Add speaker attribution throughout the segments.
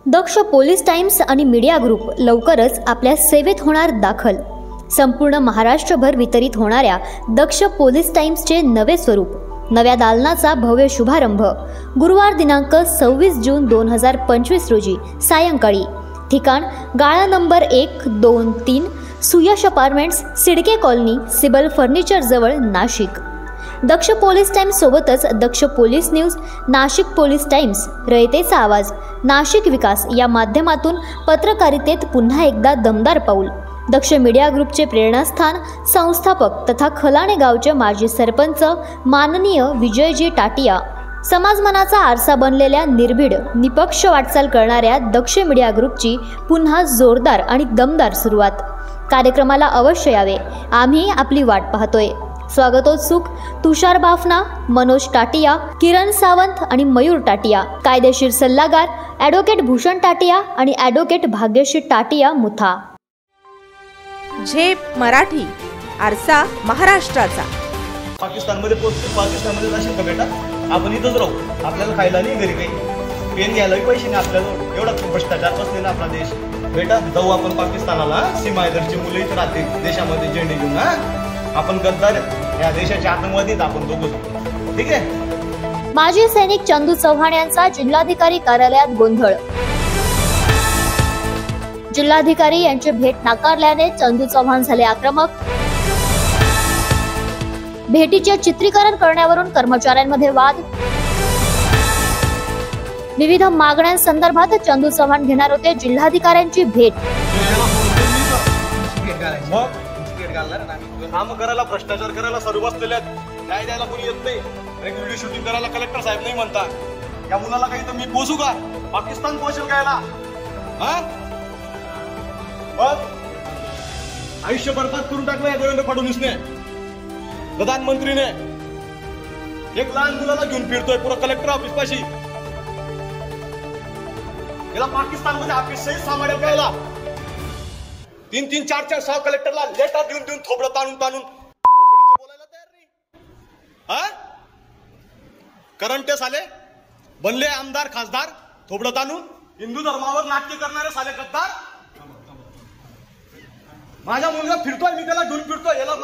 Speaker 1: दक्ष police times आणि media group लवकरच आपल्या सेवेत होणार दाखल। संपूर्ण महाराष्ट्रभर वितरित होणाऱ्या दक्ष पोलीस टाइम्सचे नवे स्वरूप, नव्या दालनाचा भव्य शुभारंभ गुरुवार दिनांक 26 जून 2025 रोजी सायंकाळी। ठिकाण गाळा number 1, 2, 3 Suyash apartments, CIDCO colony, Sibal furniture जवळ, नाशिक। दक्ष पोलीस टाइम्स सोबतच Daksh police news, Nashik police times, रयतेचा आवाज, नाशिक विकास या माध्यमातून पत्रकारितेत पुन्हा एकदा दमदार पाऊल। दक्ष मीडिया ग्रुपचे प्रेरणास्थान, संस्थापक तथा खलाणे गावचे माजी सरपंच माननीय विजयजी टाटिया, समाजमनाचा आरसा बनलेल्या निर्भीड निपक्ष वाटचाल करणाऱ्या दक्ष मीडिया ग्रुपची पुन्हा जोरदार आणि दमदार सुरुवात। कार्यक्रमाला अवश्य यावे, आम्ही आपली वाट पाहतोय। स्वागतोत्सुक तुषार बाफना, मनोज टाटिया, किरण सावंत आणि मयूर टाटिया। कायदेशीर सल्लागार ॲडव्होकेट भूषण टाटिया आणि ॲडव्होकेट भाग्यश्री टाटिया मुथा।
Speaker 2: झेप मराठी, आरसा महाराष्ट्राचा।
Speaker 3: पाकिस्तानमध्ये पोहोचतो, पाकिस्तानमध्ये जाशील का बेटा? आपण इथंच राहू, आपल्याला खायला नाही, घरी काही पेन घ्यायलाही पैसे नाही आपल्याला। एवढा भ्रष्टाचार बसलेला आपला देश बेटा। जाऊ आपण पाकिस्तानाला, सीमायदरची मुलं इथं राहतील देशामध्ये झेंडे घेऊन। आपण गद्दार या देशाचे आतंकवादी आपण दोघं, ठीक आहे।
Speaker 1: माजी सैनिक चंदू चव्हाण यांचा जिल्हाधिकारी कार्यालयात गोंधळ। जिल्हाधिकारी यांची भेट नाकारल्याने चंदू चव्हाण झाले आक्रमक। भेटीचे चित्रीकरण करण्यावरून कर्मचाऱ्यांमध्ये वाद। विविध मागण्यांसंदर्भात चंदू चव्हाण घेणार होते जिल्हाधिकाऱ्यांची भेट।
Speaker 3: काम करायला, भ्रष्टाचार करायला सर्व बसलेले आहेत, न्याय द्यायला कोणी येत नाही। एक व्हिडिओ शूटिंग करायला कलेक्टर साहेब नाही म्हणतात। या मुलाला काही तर मी पोचू का? पाकिस्तान पोहोचेल कायला? आयुष्य बरबाद करून टाकलं या देवेंद्र फडणवीसने, प्रधानमंत्रीने। एक लहान मुलाला घेऊन फिरतोय पुरा कलेक्टर ऑफिस पाशी। याला पाकिस्तान मध्ये ऑफिस सहित सांभाळेल कायला? 3-3, 4-4, 6 कलेक्टरला लेटर देऊन थोबडं ताणून बोलायला तयार नाही। करंटे साले बनले आमदार खासदार, थोबडं ताणून हिंदू धर्मावर नाट्य करणारे साले गद्दार। माझा मुलगा फिरतोय, मी त्याला घेऊन फिरतोय। याला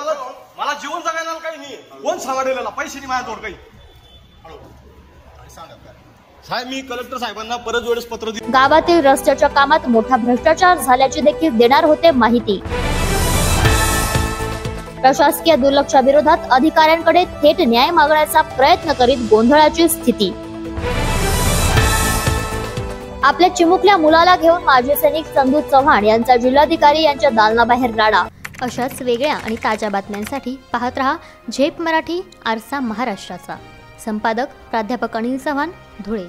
Speaker 3: मला जीवन जगायला काही नाही, कोण सांभाळेल? पैसे नाही माझ्याजवळ काही। साहेब, मी कलेक्टर साहेबांना परत वेळेस पत्र दिले।
Speaker 1: गावातील रस्त्याच्या कामात मोठा भ्रष्टाचार झाल्याची देखील देणार होते माहिती। प्रशासकीय दुर्लक्षाविरोधात अधिकाऱ्यांकडे थेट न्याय मागण्याचा प्रयत्न करीत गोंधळाची स्थिती। आपल्या चिमुकल्या मुलाला घेऊन माजी सैनिक चंदू चव्हाण यांचा जिल्हाधिकारी यांच्या दालनाबाहेर राडा। अशाच वेगळ्या आणि ताज्या बातम्यांसाठी पाहत रहा झेप मराठी, आरसा महाराष्ट्राचा। संपादक प्राध्यापक अनिल चव्हाण, धुळे।